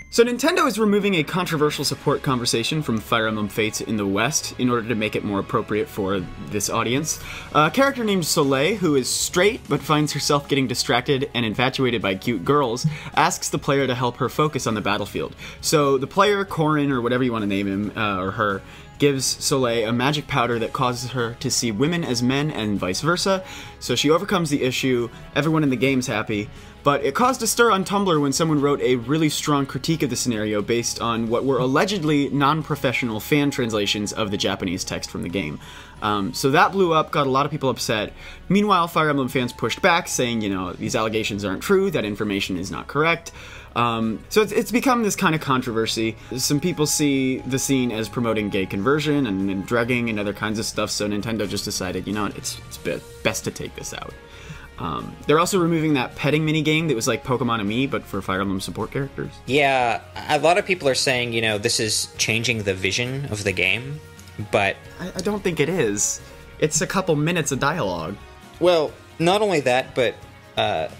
So Nintendo is removing a controversial support conversation from Fire Emblem Fates in the West in order to make it more appropriate for this audience. A character named Soleil, who is straight but finds herself getting distracted and infatuated by cute girls, asks the player to help her focus on the battlefield. So the player, Corin, or whatever you want to name him, or her, gives Soleil a magic powder that causes her to see women as men and vice versa. So she overcomes the issue, everyone in the game's happy, but it caused a stir on Tumblr when someone wrote a really strong critique of the scenario based on what were allegedly non-professional fan translations of the Japanese text from the game. So that blew up, got a lot of people upset. Meanwhile, Fire Emblem fans pushed back, saying, you know, these allegations aren't true, that information is not correct. So it's become this kind of controversy. Some people see the scene as promoting gay conversion and drugging and other kinds of stuff, so Nintendo just decided, you know what, it's best to take this out. They're also removing that petting minigame that was like Pokemon and Me, but for Fire Emblem support characters. Yeah, a lot of people are saying, you know, this is changing the vision of the game, but... I don't think it is. It's a couple minutes of dialogue. Well, not only that, but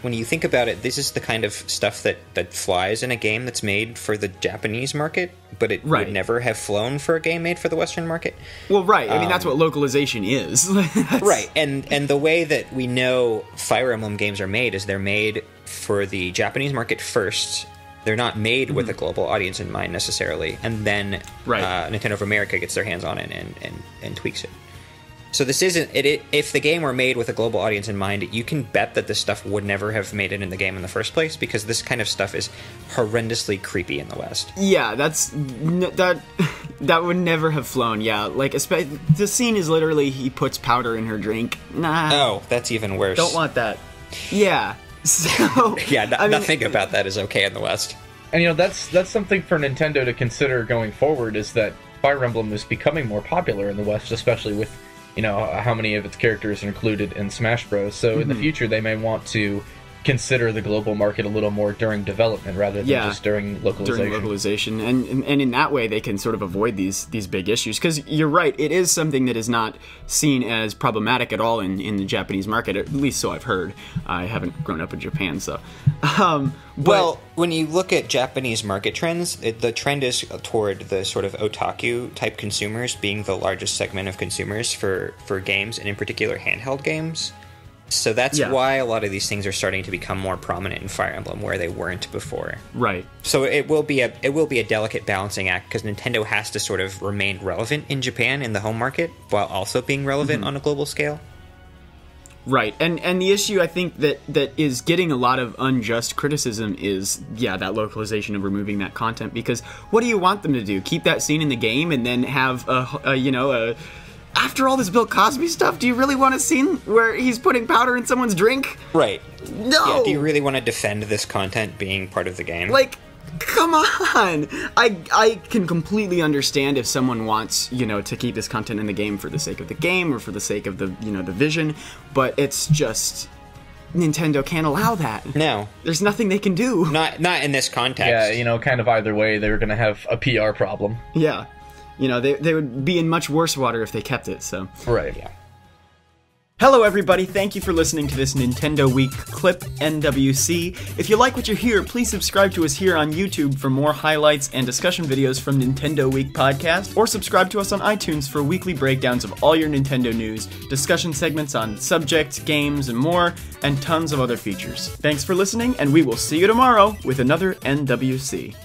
when you think about it, this is the kind of stuff that flies in a game that's made for the Japanese market, but it would never have flown for a game made for the Western market. Well, right. I mean, that's what localization is. Right. And the way that we know Fire Emblem games are made is they're made for the Japanese market first. They're not made with a global audience in mind necessarily, and then Nintendo of America gets their hands on it and tweaks it. So this isn't it. If the game were made with a global audience in mind, you can bet that this stuff would never have made it in the game in the first place, because this kind of stuff is horrendously creepy in the West. Yeah, that would never have flown. Yeah, like the scene is literally he puts powder in her drink. Nah. Oh, that's even worse. Don't want that. Yeah. So yeah, nothing about that is okay in the West. And you know that's something for Nintendo to consider going forward, is that Fire Emblem is becoming more popular in the West, especially with, you know, how many of its characters are included in Smash Bros. So in the future, they may want to consider the global market a little more during development rather than just during localization. And in that way, they can sort of avoid these big issues. Because you're right, it is something that is not seen as problematic at all in the Japanese market, at least so I've heard. I haven't grown up in Japan, so... well, when you look at Japanese market trends, the trend is toward the sort of otaku-type consumers being the largest segment of consumers for games, and in particular handheld games. So that's why a lot of these things are starting to become more prominent in Fire Emblem, where they weren't before. Right. So it will be a delicate balancing act, because Nintendo has to sort of remain relevant in Japan in the home market while also being relevant on a global scale. Right, and the issue I think that is getting a lot of unjust criticism is, that localization of removing that content, because what do you want them to do? Keep that scene in the game and then have after all this Bill Cosby stuff, do you really want a scene where he's putting powder in someone's drink? Right. No! Yeah, do you really want to defend this content being part of the game? Like, come on! I can completely understand if someone wants, to keep this content in the game for the sake of the game or for the sake of the, the vision, but it's just... Nintendo can't allow that. No. There's nothing they can do. Not in this context. Yeah, kind of either way, they're going to have a PR problem. Yeah. They would be in much worse water if they kept it, so... Right. Yeah. Hello everybody, thank you for listening to this Nintendo Week clip, NWC. If you like what you hear, please subscribe to us here on YouTube for more highlights and discussion videos from Nintendo Week Podcast, or subscribe to us on iTunes for weekly breakdowns of all your Nintendo news, discussion segments on subjects, games, and more, and tons of other features. Thanks for listening, and we will see you tomorrow with another NWC.